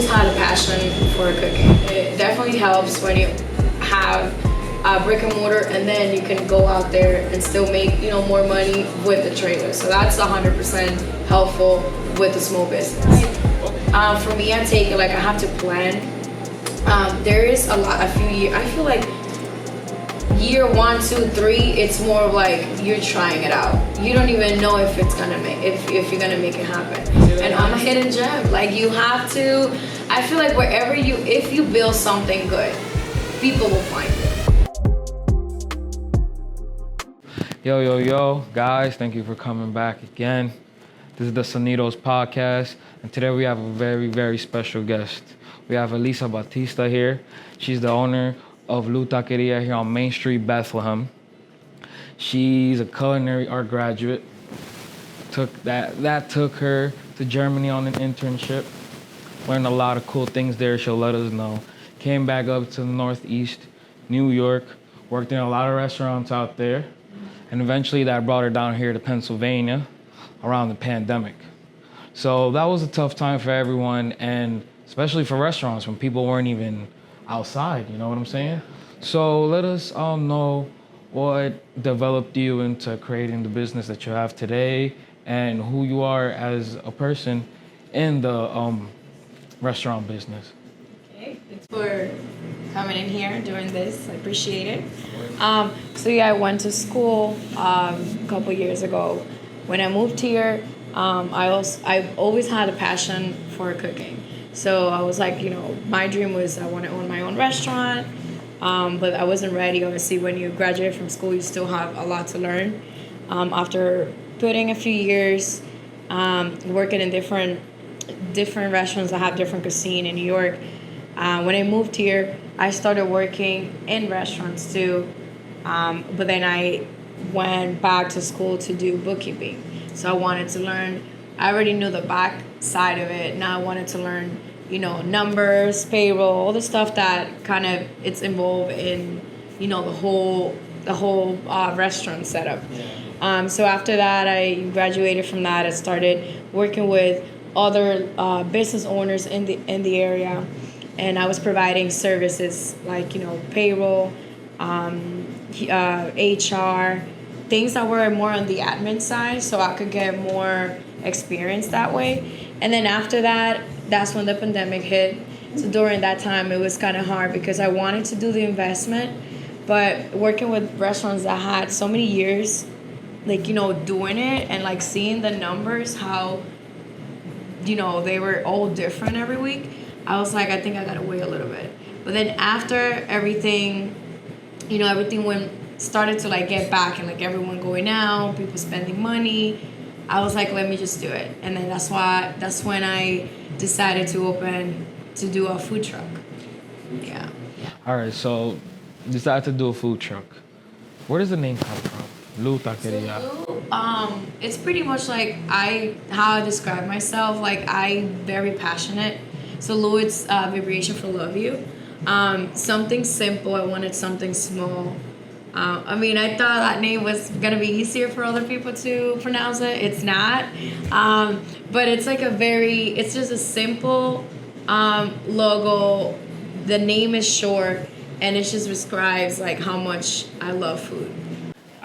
always had a passion for cooking. It definitely helps when you have a brick and mortar, and then you can go out there and still make more money with the trailer. So that's 100% helpful with a small business. For me, I take it like I have to plan. There is a few years. I feel like year 1, 2, 3, it's more of like you're trying it out. You don't even know if it's gonna if you're gonna make it happen. And I'm a hidden gem. Like you have to. I feel like if you build something good, people will find it. Yo, guys, thank you for coming back again. This is the Sonidos Podcast, and today we have a very, very special guest. We have Elisa Batista here. She's the owner of Lu Taqueria here on Main Street, Bethlehem. She's a culinary art graduate. That took her to Germany on an internship. Learned a lot of cool things there. She'll let us know. Came back up to the Northeast, New York, worked in a lot of restaurants out there. And eventually that brought her down here to Pennsylvania around the pandemic. So that was a tough time for everyone, and especially for restaurants when people weren't even outside, you know what I'm saying? So let us know what developed you into creating the business that you have today and who you are as a person in the restaurant business. Okay, thanks for coming in here and doing this. I appreciate it. I went to school a couple years ago. When I moved here, I've always had a passion for cooking. So I was like, my dream was I want to own my own restaurant, but I wasn't ready. Obviously, when you graduate from school, you still have a lot to learn. After putting a few years working in different restaurants that have different cuisine in New York, when I moved here, I started working in restaurants too, but then I went back to school to do bookkeeping. So I wanted to learn. I already knew the back side of it. Now I wanted to learn, numbers, payroll, all the stuff that kind of it's involved in, the whole restaurant setup. So after that, I graduated from that. I started working with other business owners in the area, and I was providing services like payroll, HR, things that were more on the admin side, so I could get more experience that way. And then after that, that's when the pandemic hit. So during that time, it was kind of hard because I wanted to do the investment, but working with restaurants that had so many years, doing it and seeing the numbers, how, they were all different every week, I was like, I think I gotta wait a little bit. But then after everything, everything started to get back and everyone going out, people spending money, I was like, let me just do it. And then that's when I decided to do a food truck. Yeah. All right, so decided to do a food truck. Where does the name come from? Lu Taqueria. So Lu, it's pretty much how I describe myself. I'm very passionate. So Lu, it's abbreviation for love you. Something simple. I wanted something small. I thought that name was gonna be easier for other people to pronounce it. It's not, but it's it's just a simple logo. The name is short, and it just describes how much I love food.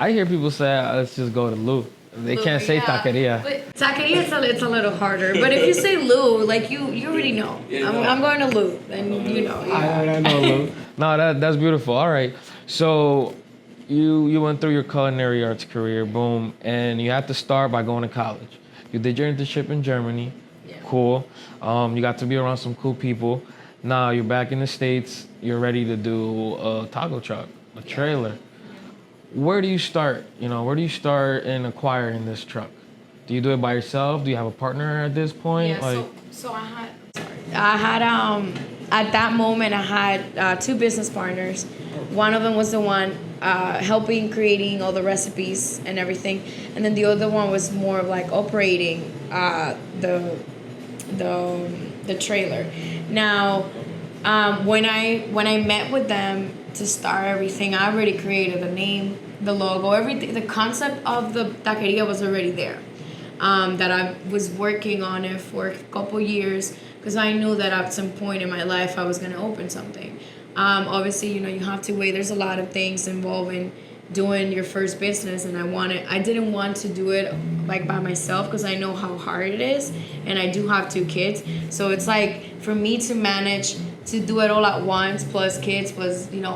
I hear people say, let's just go to Lu. They can't say taqueria. But taqueria, it's a little harder. But if you say Lu, you already know. I'm going to Lu, and I know Lu. No, that's beautiful. All right. So you went through your culinary arts career, boom, and you had to start by going to college. You did your internship in Germany. Yeah. Cool. You got to be around some cool people. Now you're back in the States. You're ready to do a taco truck, a trailer. Where do you start? Where do you start in acquiring this truck? Do you do it by yourself? Do you have a partner at this point? Yeah, so I had at that moment I had 2 business partners. One of them was the one helping creating all the recipes and everything, and then the other one was more of operating the trailer. Now, when I met with them to start everything, I already created the name, the logo, everything. The concept of the taqueria was already there. that I was working on it for a couple years because I knew that at some point in my life I was going to open something. Obviously, you know, you have to wait. There's a lot of things involving doing your first business, and I didn't want to do it like by myself because I know how hard it is, and I do have 2 kids. So it's like for me to manage to do it all at once, plus kids, plus, you know,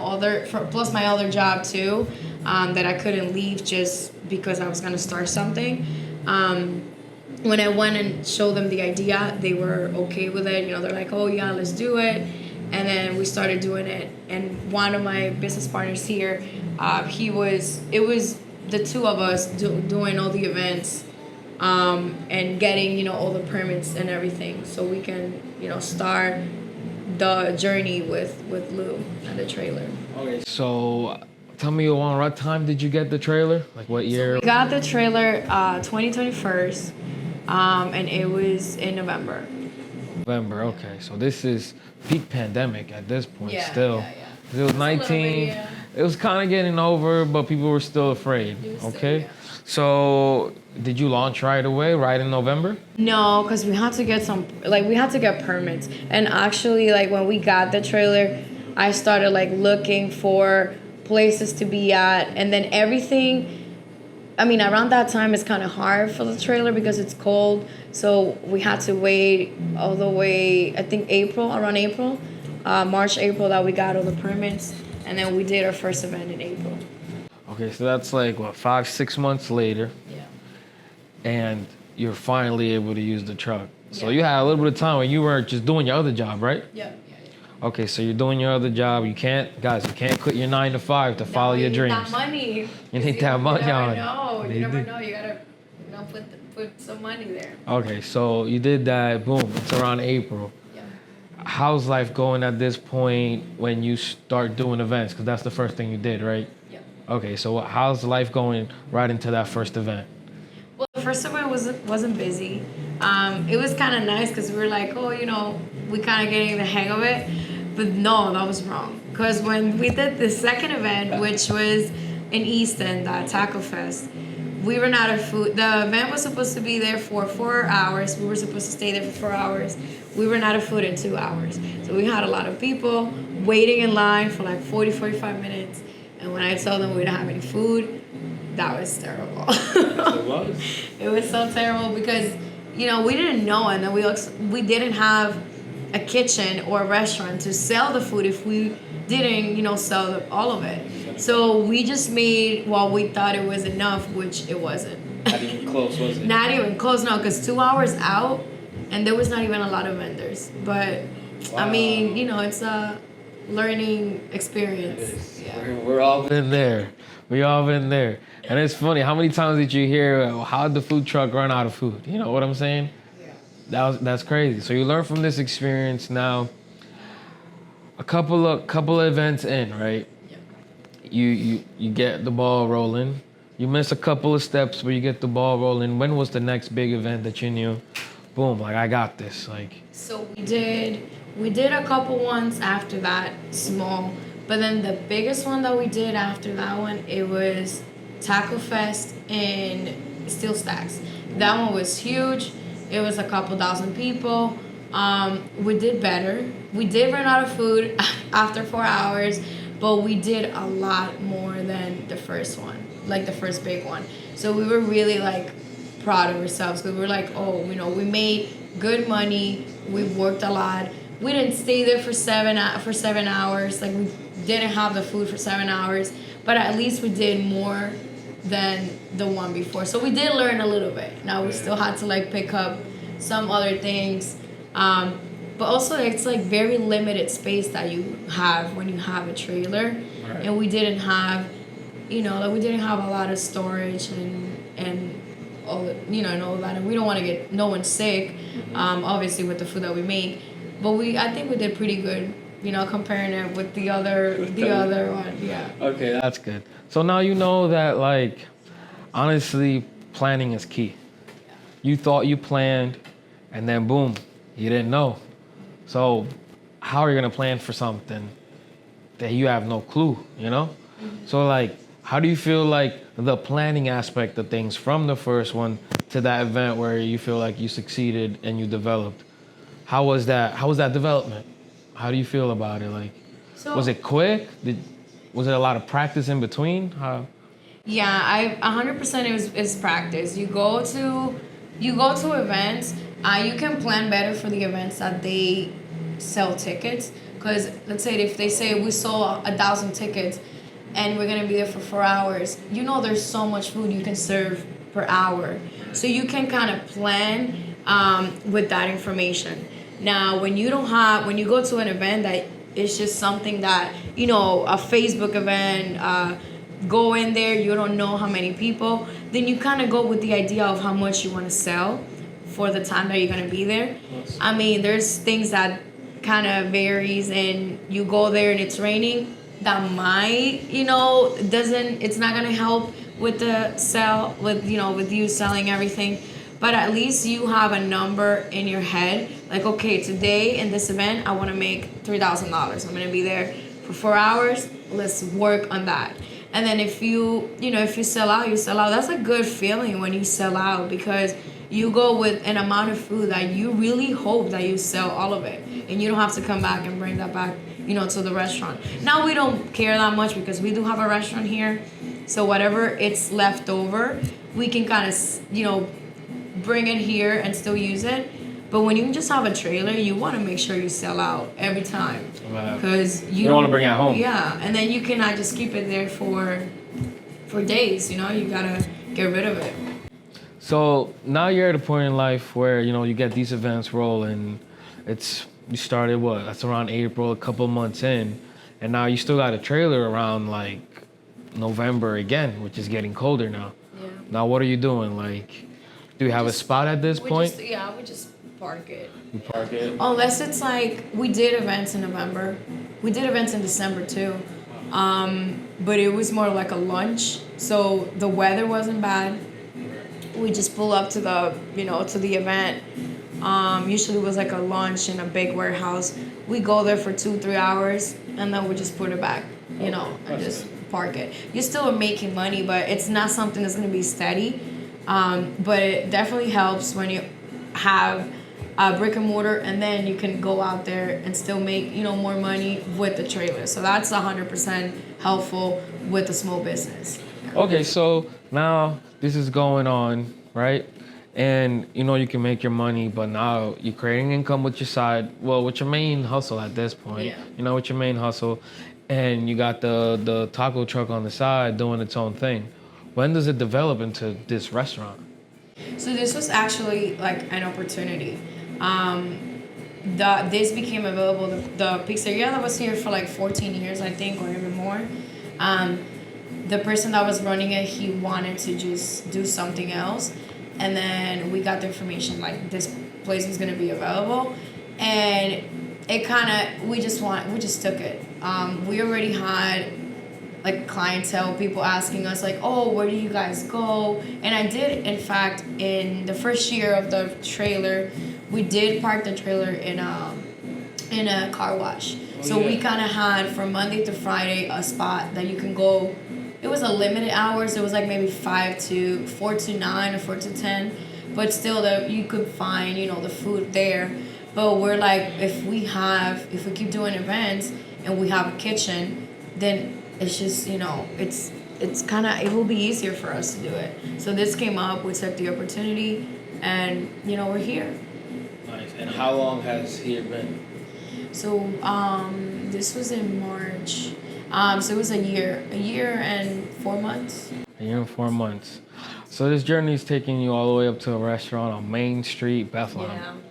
plus my other job too, that I couldn't leave just because I was gonna start something. When I went and showed them the idea, they were okay with it. You know, they're like, oh yeah, let's do it. And then we started doing it. And one of my business partners here, it was the 2 of us doing all the events, and getting, you know, all the permits and everything, so we can, you know, start the journey with Lou and the trailer. Okay, so tell me, around what time did you get the trailer? Like what year? So we got the trailer 2021, and it was in November. November, okay. So this is peak pandemic at this point still. Yeah. It was 19. It was kind of getting over, but people were still afraid. Okay. So did you launch right away, right in November? No, because we had to get permits. And actually, like, when we got the trailer, I started, like, looking for places to be at. And then everything, I mean, around that time, it's kind of hard for the trailer because it's cold. So we had to wait all the way, I think around April, March, April, that we got all the permits. And then we did our first event in April. Okay, so that's like, what, 5-6 months later. Yeah. And you're finally able to use the truck. So you had a little bit of time when you were just doing your other job, right? Yeah. Okay, so you're doing your other job. You can't quit your 9 to 5 to follow your dreams. That money. You need that money on. You never know. You gotta, you know, put some money there. Okay, so you did that. Boom. It's around April. Yeah. How's life going at this point when you start doing events? Because that's the first thing you did, right? Yeah. Okay, so how's life going right into that first event? Well, the first event wasn't busy. It was kind of nice because we were like, oh, you know, we kind of getting the hang of it. But no, that was wrong. Because when we did the second event, which was in Easton, that Taco Fest, we ran out of food. The event was supposed to be there for 4 hours. We were supposed to stay there for 4 hours. We ran out of food in 2 hours. So we had a lot of people waiting in line for like 45 minutes. And when I told them we didn't have any food, that was terrible. It was? It was so terrible because, you know, we didn't know, and then we didn't have a kitchen or a restaurant to sell the food if we didn't, you know, sell all of it. So we just made what we thought it was enough, which it wasn't. Not even close, was it? Not even close, no, because 2 hours out, and there was not even a lot of vendors. But, I mean, you know, it's a learning experience. Yeah. We're all been there. We all been there. And it's funny, how many times did you hear, how'd the food truck run out of food? You know what I'm saying? That's crazy. So you learn from this experience now. A couple of events in, right? Yeah. You get the ball rolling. You miss a couple of steps, but you get the ball rolling. When was the next big event that you knew? Boom, like I got this. Like. So we did a couple ones after that, small. But then the biggest one that we did after that one, it was Taco Fest in Steel Stacks. That one was huge. It was a couple thousand people. We did better. We did run out of food after 4 hours, but we did a lot more than the first one, like the first big one. So we were really like proud of ourselves because we were like, oh, you know, we made good money. We worked a lot. We didn't stay there for 7 hours. Like we didn't have the food for 7 hours, but at least we did more than the one before. So we did learn a little bit. Now we still had to like pick up some other things. But also it's like very limited space that you have when you have a trailer. Right. And we didn't have, you know, like we didn't have a lot of storage and all, you know, and all that. And we don't want to get no one sick, obviously with the food that we made. But I think we did pretty good, you know, comparing it with the other one. Yeah. Okay, that's good. So now you know that, like, honestly, planning is key. Yeah. You thought you planned, and then boom, you didn't know. So how are you gonna plan for something that you have no clue, you know? Mm-hmm. So like, How do you feel like the planning aspect of things from the first one to that event where you feel like you succeeded and you developed? How was that? How was that development? How do you feel about it? Like, was it quick? Was it a lot of practice in between? How? Yeah, I 100% is practice. You go to events. You can plan better for the events that they sell tickets. Because let's say if they say we sold 1,000 tickets, and we're gonna be there for 4 hours. There's so much food you can serve per hour, so you can kind of plan with that information. Now, when you go to an event that it's just something that a Facebook event. Go in there, you don't know how many people, then you kind of go with the idea of how much you want to sell for the time that you're going to be there. I mean, there's things that kind of varies, and you go there and it's raining, that might, it's not going to help with the sell, with you selling everything. But at least you have a number in your head, like, okay, today in this event, I want to make $3,000. I'm going to be there for 4 hours. Let's work on that. And then if you sell out, you sell out. That's a good feeling when you sell out, because you go with an amount of food that you really hope that you sell all of it, and you don't have to come back and bring that back, to the restaurant. Now we don't care that much because we do have a restaurant here, so whatever it's left over, we can kind of, bring it here and still use it. But when you just have a trailer, you want to make sure you sell out every time, because you don't want to bring it home. Yeah, and then you cannot just keep it there for days. You gotta get rid of it. So now you're at a point in life where you get these events rolling. You started that's around April, a couple months in, and now you still got a trailer around like November again, which is getting colder now. Yeah. Now what are you doing? Like, do you have a spot at this point? We just park it. You park it? Unless it's like, we did events in November. We did events in December too. But it was more like a lunch. So the weather wasn't bad. We just pull up to the event. Usually it was like a lunch in a big warehouse. We go there for 2-3 hours, and then we just put it back, and just park it. You're still making money, but it's not something that's going to be steady. But it definitely helps when you have a brick and mortar, and then you can go out there and still make more money with the trailer. So that's 100% helpful with a small business. Okay, so now this is going on, right? And you can make your money, but now you're creating income with with your main hustle at this point. Yeah. With your main hustle, and you got the taco truck on the side doing its own thing. When does it develop into this restaurant? So this was actually like an opportunity. This became available. The pizzeria that was here for like 14 years, I think, or even more. The person that was running it, he wanted to just do something else, and then we got the information like this place was gonna be available, and it kind of we just took it. We already had like clientele, people asking us like, oh, where do you guys go? And I did, in fact, in the first year of the trailer, we did park the trailer in a car wash. We kind of had from Monday to Friday a spot that you can go. It was a limited hours. It was like maybe 4 to 9 or 4 to 10, but still you could find the food there. But we're like, if we keep doing events and we have a kitchen, then it's just, it's kind of, it will be easier for us to do it. So this came up, we took the opportunity, and, we're here. Nice. And how long has here been? So, this was in March. So it was a year and 4 months. A year and 4 months. So this journey is taking you all the way up to a restaurant on Main Street, Bethlehem,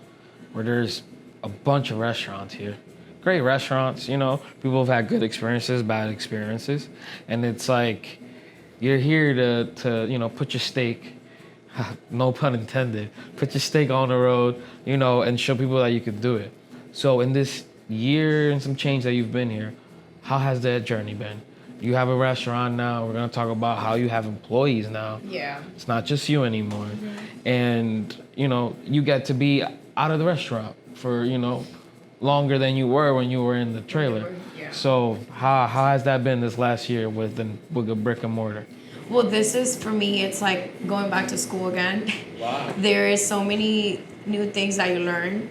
where there's a bunch of restaurants here. Great restaurants, people have had good experiences, bad experiences. And it's like, you're here to put your stake, no pun intended, put your stake on the road, and show people that you could do it. So in this year and some change that you've been here, how has that journey been? You have a restaurant now. We're going to talk about how you have employees now. Yeah. It's not just you anymore. Mm-hmm. And, you get to be out of the restaurant for, longer than you were when you were in the trailer. Yeah. So how has that been this last year with a brick and mortar? Well, this is for me. It's like going back to school again. Wow. There is so many new things that you learn.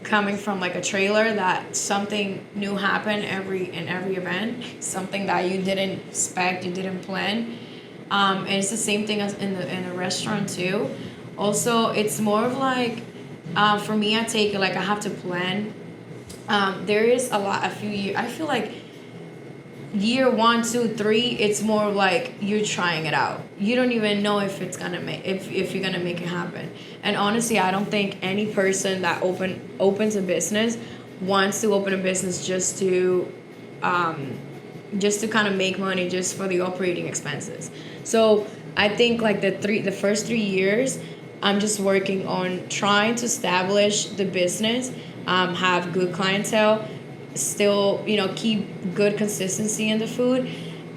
Coming from like a trailer, that something new happened in every event, something that you didn't expect, you didn't plan. And it's the same thing as in the restaurant too. Also, it's more of like, for me, I take it like I have to plan. There is a few years, I feel like year 1, 2, 3, it's more like you're trying it out. You don't even know if it's gonna if you're gonna make it happen. And honestly, I don't think any person that opens a business wants to open a business just to kind of make money just for the operating expenses. So I think like the first 3 years, I'm just working on trying to establish the business, have good clientele, still, keep good consistency in the food,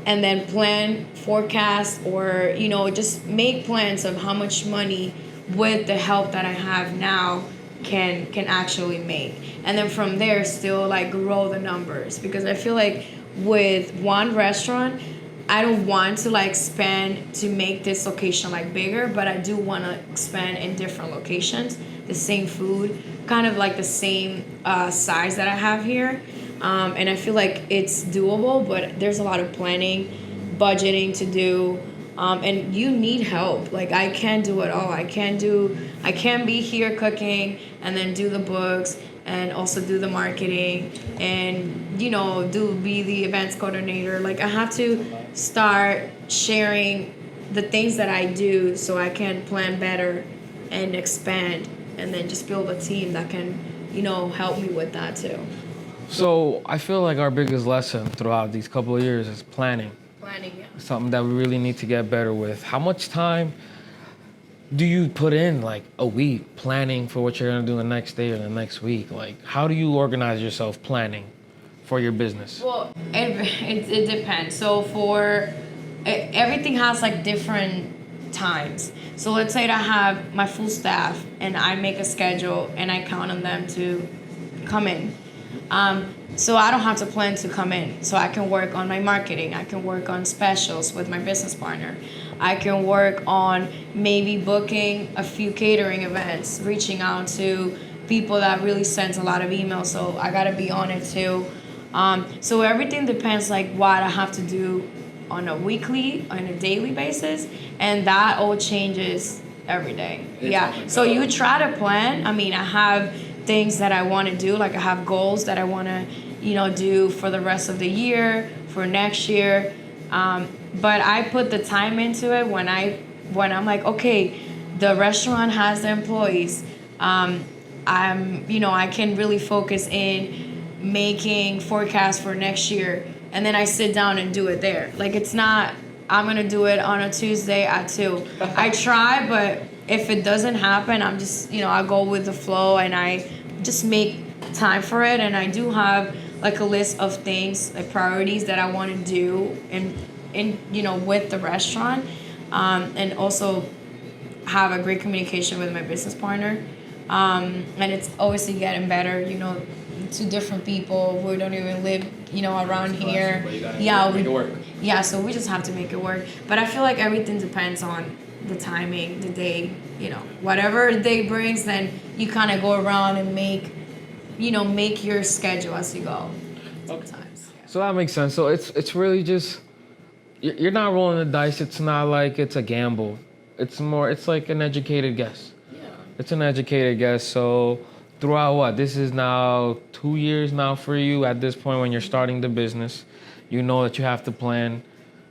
and then plan, forecast, or, just make plans of how much money with the help that I have now can actually make. And then from there, still like grow the numbers, because I feel like with one restaurant, I don't want to like spend to make this location like bigger, but I do want to expand in different locations, the same food, kind of like the same size that I have here. And I feel like it's doable, but there's a lot of planning, budgeting to do, and you need help. Like I can't do it all. I can't be here cooking and then do the books and also do the marketing and be the events coordinator. Like I have to start sharing the things that I do so I can plan better and expand, and then just build a team that can help me with that too. So I feel like our biggest lesson throughout these couple of years is planning. Planning, yeah. Something that we really need to get better with. How much time do you put in, like a week, planning for what you're gonna do the next day or the next week? Like, how do you organize yourself planning for your business? Well, it depends. So everything has like different times. So let's say that I have my full staff and I make a schedule and I count on them to come in. So I don't have to plan to come in. So I can work on my marketing. I can work on specials with my business partner. I can work on maybe booking a few catering events, reaching out to people that really sends a lot of emails. So I gotta be on it too. So everything depends like what I have to do on a daily basis, and that all changes every day. Yeah. So you try to plan. I mean, I have things that I want to do, like I have goals that I want to do for the rest of the year, for next year, but I put the time into it when I'm like, okay, the restaurant has the employees, I can really focus in making forecasts for next year, and then I sit down and do it there. Like it's not I'm gonna do it on a Tuesday at 2. I try, but if it doesn't happen, I'm just, I go with the flow and I just make time for it. And I do have like a list of things, like priorities that I want to do with the restaurant. And also have a great communication with my business partner. And it's obviously getting better, to different people who don't even live, around here. Yeah, so we just have to make it work. But I feel like everything depends on the timing, the day, whatever the day brings, then you kind of go around and make your schedule as you go. Sometimes. Yeah. So that makes sense. So it's really just, you're not rolling the dice. It's not like it's a gamble. It's like an educated guess. Yeah. It's an educated guess. So throughout what? This is now 2 years now for you at this point when you're starting the business. You know that you have to plan.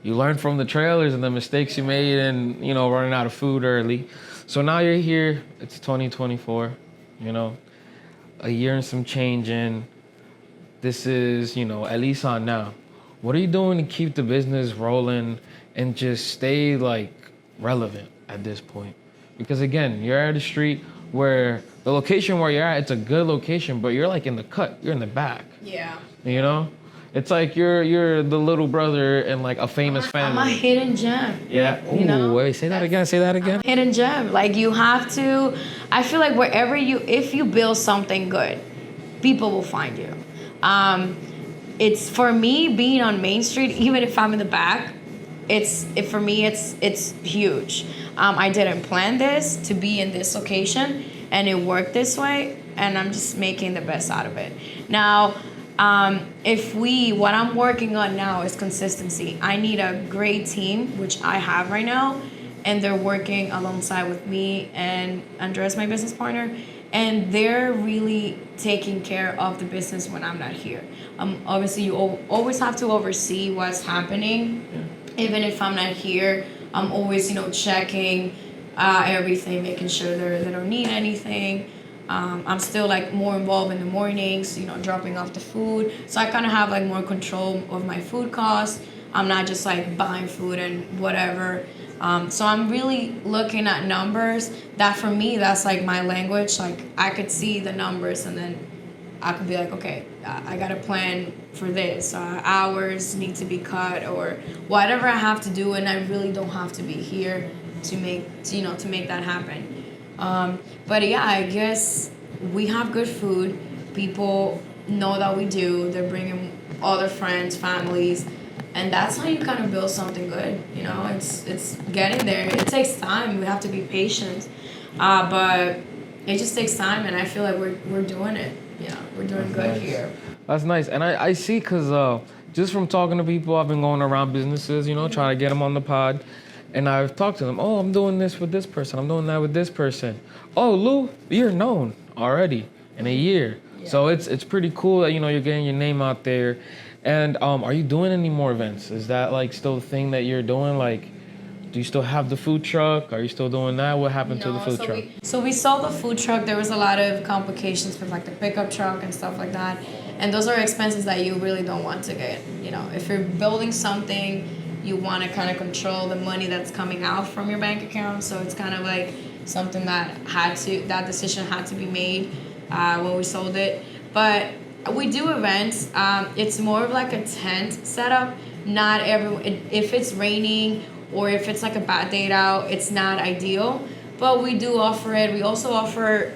You learn from the trailers and the mistakes you made and, running out of food early. So now you're here. It's 2024, a year and some change in. This is, Elisa now. What are you doing to keep the business rolling and just stay, like, relevant at this point? Because, again, you're at a street where the location where you're at, it's a good location, but you're, like, in the cut. You're in the back. Yeah. It's like you're the little brother in like a famous family. I'm a hidden gem. Yeah. Ooh, wait, say that again. Hidden gem. Like you have to, I feel like if you build something good, people will find you. It's for me being on Main Street, even if I'm in the back. For me, it's huge. I didn't plan this to be in this location, and it worked this way, and I'm just making the best out of it. Now, what I'm working on now is consistency. I need a great team, which I have right now, and they're working alongside with me and Andres, my business partner, and they're really taking care of the business when I'm not here. Obviously, you always have to oversee what's happening. Yeah. Even if I'm not here, I'm always, checking everything, making sure they don't need anything. I'm still like more involved in the mornings, dropping off the food. So I kind of have like more control of my food costs. I'm not just like buying food and whatever. So I'm really looking at numbers. That for me, that's like my language. Like I could see the numbers and then I could be like, okay, I got a plan for this. Hours need to be cut or whatever I have to do, and I really don't have to be here to make that happen. But yeah, I guess we have good food. People know that we do. They're bringing all their friends, families, and that's how you kind of build something good. It's getting there. It takes time. We have to be patient, but it just takes time, and I feel like we're doing it. Yeah, we're doing good here. That's nice, and I see because just from talking to people, I've been going around businesses, trying to get them on the pod. And I've talked to them, oh, I'm doing this with this person. I'm doing that with this person. Oh, Lou, you're known already in a year. Yeah. So it's pretty cool that, you're getting your name out there. And are you doing any more events? Is that like still the thing that you're doing? Like, do you still have the food truck? Are you still doing that? What happened to the food truck? So we sold the food truck. There was a lot of complications with like the pickup truck and stuff like that. And those are expenses that you really don't want to get. If you're building something, you want to kind of control the money that's coming out from your bank account. So it's kind of like something that decision had to be made when we sold it. But we do events. It's more of like a tent setup. Not if it's raining or if it's like a bad day out, it's not ideal. But we do offer it. We also offer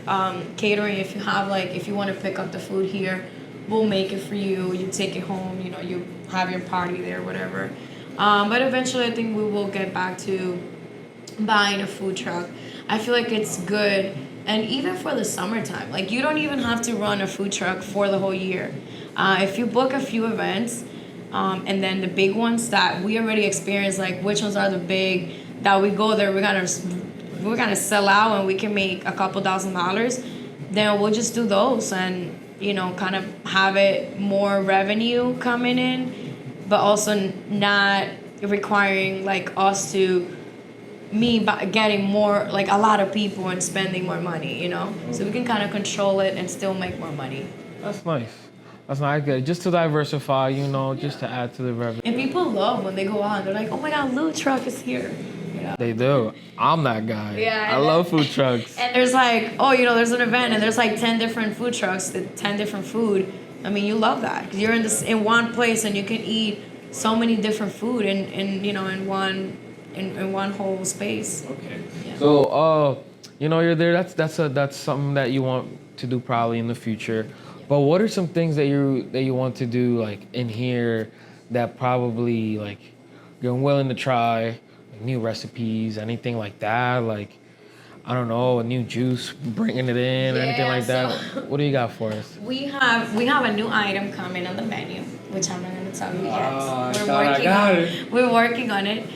catering. If you want to pick up the food here, we'll make it for you. You take it home. You have your party there, whatever. But eventually I think we will get back to buying a food truck. I feel like it's good. And even for the summertime, like you don't even have to run a food truck for the whole year. If you book a few events, and then the big ones that we already experienced, like which ones are the big that we go there, we're gonna sell out and we can make a couple $1,000s, then we'll just do those and, kind of have it more revenue coming in, but also not requiring like us to getting more, like a lot of people and spending more money, so we can kind of control it and still make more money. That's nice. Good. Just to diversify, just to add to the revenue. And people love when they go out and they're like, oh my God, Lou truck is here. They do. I'm that guy. Yeah. I love food trucks. And there's like, there's an event and there's like 10 different food trucks, 10 different food. I mean, you love that because you're in one place and you can eat so many different food in one whole space. Okay. Yeah. So you're there. That's something that you want to do probably in the future. Yeah. But what are some things that you want to do like in here that probably like you're willing to try, like, new recipes, anything like that, like I don't know, a new juice, bringing it in, anything like that. What do you got for us? We have a new item coming on the menu, which I'm not going to tell you yet. We're working on it.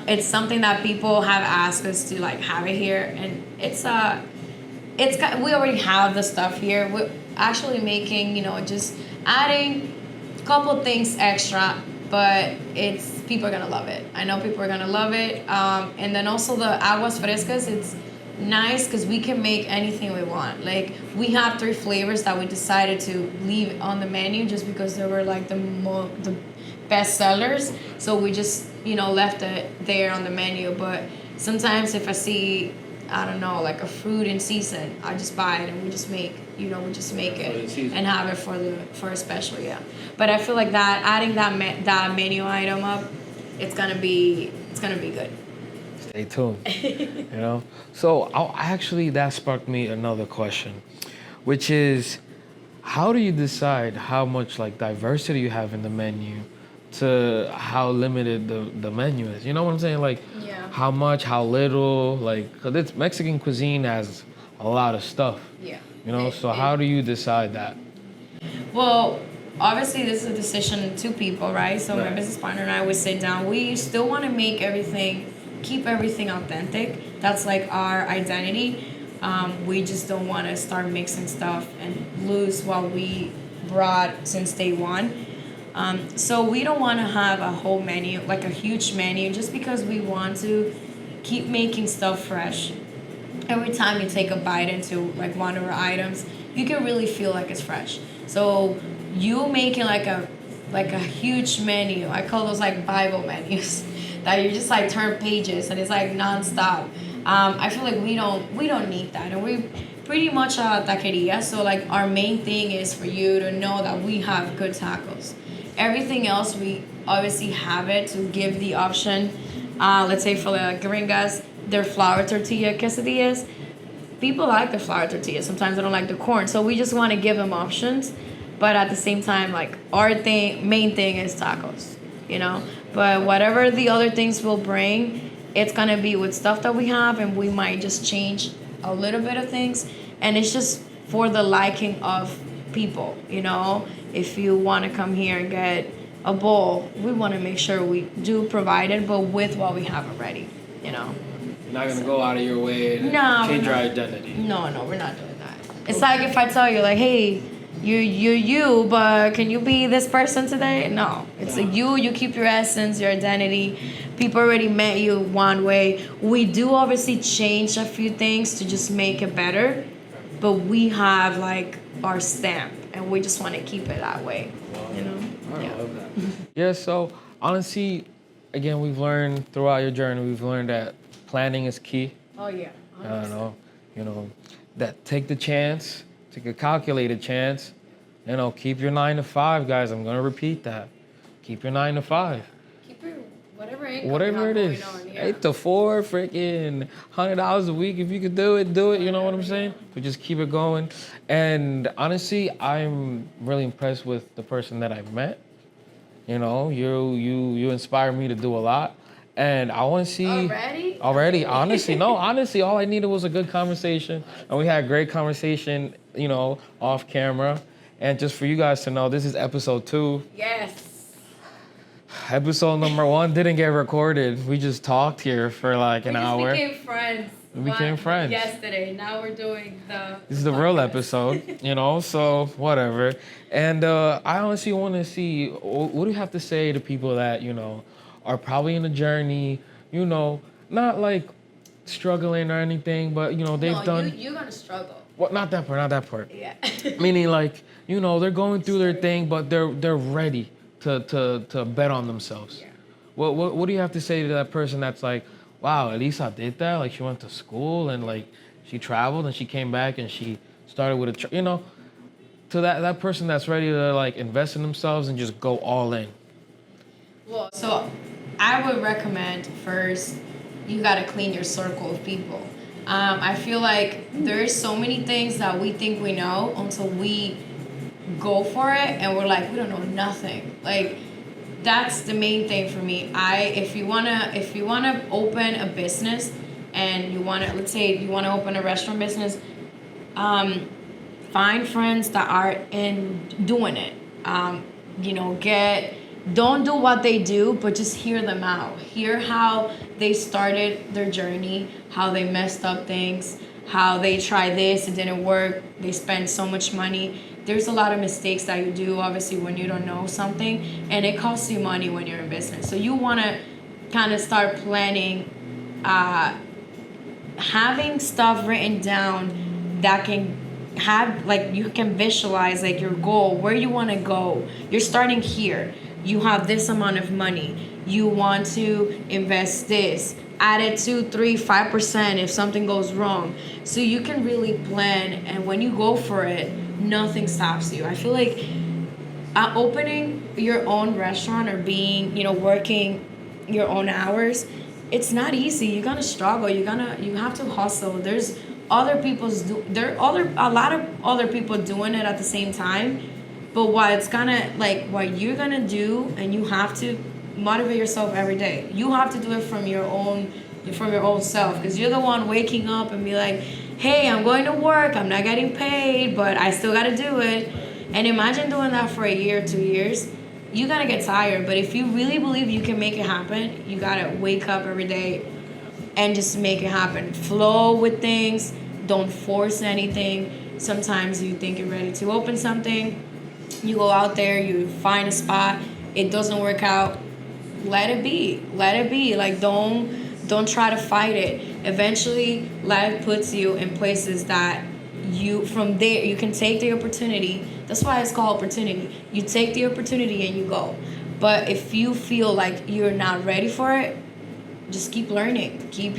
It's something that people have asked us to like have it here, and we already have the stuff here. We're actually making, just adding a couple things extra, but people are gonna love it. I know people are gonna love it. And then also the aguas frescas, it's nice because we can make anything we want. Like we have 3 flavors that we decided to leave on the menu just because they were like the best sellers. So we just left it there on the menu. But sometimes if I see, I don't know, like a fruit in season, I just buy it and we just make it and have it for a special, yeah. But I feel like that adding that menu item up, it's gonna be good. Stay tuned. So actually that sparked me another question, which is how do you decide how much like diversity you have in the menu to how limited the menu is? You know what I'm saying? Like, Yeah. how much, how little, like, 'cause it's Mexican cuisine has a lot of stuff. Yeah. You know, so how do you decide that? Well, obviously this is a decision two people, right? So my Right. business partner and I would sit down. We still want to make everything, keep everything authentic. That's like our identity. We just don't want to start mixing stuff and lose what we brought since day one. So we don't want to have a whole menu, like a huge menu, just because we want to keep making stuff fresh. Every time you take a bite into like one of our items, you can really feel like it's fresh. So you making like a huge menu. I call those like Bible menus that you just like turn pages and it's like nonstop. I feel like we don't need that, and we pretty much a taqueria. So like our main thing is for you to know that we have good tacos. Everything else we obviously have it to give the option. Let's say for the gringas, their flour tortilla quesadillas. People like the flour tortilla. Sometimes they don't like the corn. So we just want to give them options. But at the same time, like our main thing is tacos, you know. But whatever the other things will bring, it's gonna be with stuff that we have, and we might just change a little bit of things. And it's just for the liking of people, you know. If you want to come here and get a bowl, we want to make sure we do provide it, but with what we have already, you know. You're not gonna go out of your way to No, change your we're not. identity. No, we're not doing that. It's like if I tell you, like, hey, you, but can you be this person today? No, it's a you keep your essence, your identity. People already met you one way. We do obviously change a few things to just make it better, but we have like our stamp, and we just want to keep it that way, you know? I love that. Yeah, so honestly, again, we've learned throughout your journey, we've learned that planning is key. Oh, yeah. I don't know, that take the chance, take a calculated chance, keep your 9 to 5, guys. I'm gonna repeat that. Keep your 9 to 5. Keep your whatever income Whatever it is. on, yeah. 8 to 4, freaking $100 a week. If you could do it, do it. You know what I'm saying? But just keep it going. And honestly, I'm really impressed with the person that I've met. You know, you inspire me to do a lot. And I want to see... Already? Honestly, all I needed was a good conversation. And we had a great conversation, off camera. And just for you guys to know, this is episode 2. Yes. Episode number 1 didn't get recorded. We just talked here for like an hour. We became friends. We became friends. Yesterday. Now we're doing This is the real episode, so whatever. And I honestly want to see, what do you have to say to people that, are probably in a journey, not like struggling or anything, but, they've done... you're going to struggle. Well, not that part. Yeah. Meaning like, they're going through their thing, but they're ready to bet on themselves. Yeah. What do you have to say to that person that's like, wow, Elisa did that? Like, she went to school and like she traveled and she came back and she started with to that person that's ready to like invest in themselves and just go all in. Well, so I would recommend first you got to clean your circle of people. I feel like there's so many things that we think we know until we go for it and we're like, we don't know nothing. Like, that's the main thing for me. If you wanna open a business and let's say you wanna open a restaurant business, find friends that are in doing it. Don't do what they do, but just hear them out. Hear how they started their journey, how they messed up things, how they tried this, it didn't work, they spent so much money. There's a lot of mistakes that you do, obviously, when you don't know something, and it costs you money when you're in business. So you want to kind of start planning, having stuff written down that can have, like, you can visualize, like, your goal, where you want to go. You're starting here. You have this amount of money. You want to invest this. Add it 2, 3, 5% if something goes wrong. So you can really plan, and when you go for it, nothing stops you. I feel like opening your own restaurant or being, working your own hours, it's not easy. You're gonna struggle. You have to hustle. There's a lot of other people doing it at the same time. But what you're gonna do, and you have to motivate yourself every day. You have to do it from your own self, because you're the one waking up and be like, hey, I'm going to work, I'm not getting paid, but I still gotta do it. And imagine doing that for a year, 2 years. You're gonna get tired. But if you really believe you can make it happen, you gotta wake up every day and just make it happen. Flow with things. Don't force anything. Sometimes you think you're ready to open something. You go out there, you find a spot. It doesn't work out. Let it be. Let it be. Like, don't try to fight it. Eventually, life puts you in places that from there, you can take the opportunity. That's why it's called opportunity. You take the opportunity and you go. But if you feel like you're not ready for it, just keep learning. Keep,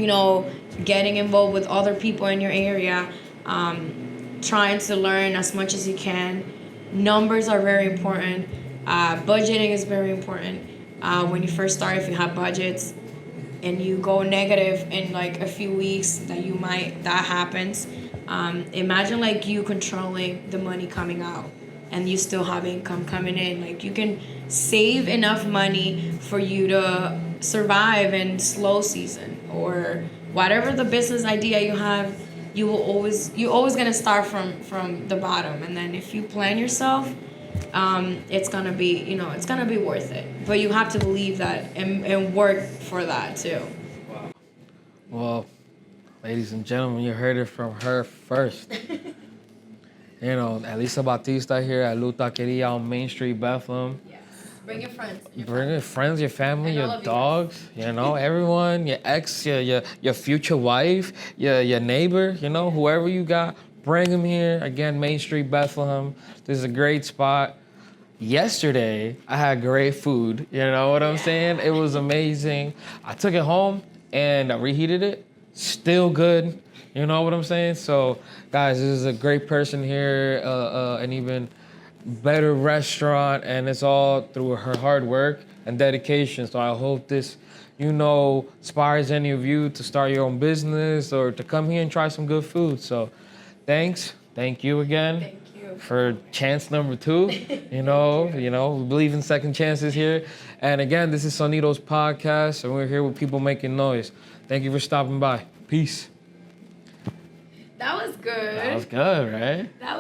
getting involved with other people in your area, trying to learn as much as you can. Numbers are very important. Budgeting is very important. When you first start, if you have budgets and you go negative in like a few weeks, that happens. Imagine like you controlling the money coming out and you still have income coming in. Like, you can save enough money for you to survive in slow season, or whatever the business idea you have. You're always gonna start from the bottom, and then if you plan yourself, it's gonna be worth it. But you have to believe that and work for that too. Wow. Well, ladies and gentlemen, you heard it from her first. Elisa Batista here at La Taqueria on Main Street, Bethlehem. Yes. Bring your friends. Bring your friends, your family, your dogs, everyone, your ex, your future wife, your neighbor, whoever you got, bring them here. Again, Main Street, Bethlehem. This is a great spot. Yesterday, I had great food. You know what I'm saying? It was amazing. I took it home and I reheated it. Still good. You know what I'm saying? So, guys, this is a great person here, an even better restaurant, and it's all through her hard work and dedication. So I hope this, inspires any of you to start your own business or to come here and try some good food. So, thank you again. Thank you. For chance number 2. We believe in second chances here. And again, this is Sonidos Podcast, and we're here with people making noise. Thank you for stopping by. Peace. That was good. That was good, right? That